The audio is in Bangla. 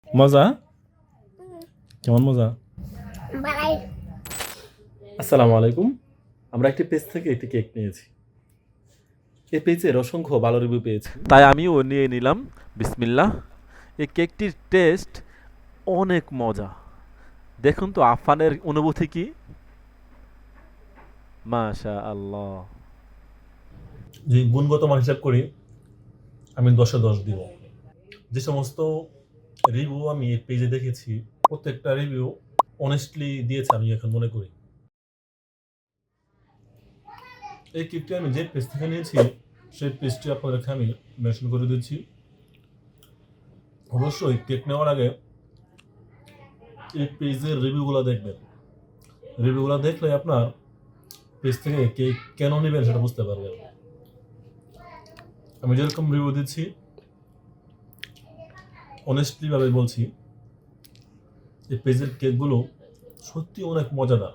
মজা? কেমন মজা? আসসালামু আলাইকুম। আমরা একটি পেজ থেকে একটি কেক নিয়েছি। এই পেজের অসংখ্য ভালো রিভিউ পেয়েছি, তাই আমিও নিয়ে নিলাম। বিসমিল্লাহ। এই কেকটির টেস্ট অনেক মজা। দেখুন তো আফানের অনুভূতি কি। মাশা আল্লাহ। যদি গুণগত মান হিসাব করি, আমি 10-এ 10 দিব। যে সমস্ত রিভিউ আমি এই পেজে দেখেছি, প্রত্যেকটা রিভিউ অনেস্টলি দিয়েছে আমি এখন মনে করি। এই কেকটি আমি যে পেজ থেকে নিয়েছি সেই পেজটি আপনাদেরকে আমি মেনশন করে দিচ্ছি। অবশ্যই কেক নেওয়ার আগে এই পেজের রিভিউগুলো দেখবেন। রিভিউগুলো দেখলে আপনার পেজ থেকে কেক কেন নেবেন সেটা বুঝতে পারবেন। আমি যেরকম রিভিউ দিচ্ছি অনেস্টলি ভাবে বলছি, এই পেজের কেকগুলো সত্যি অনেক মজাদার।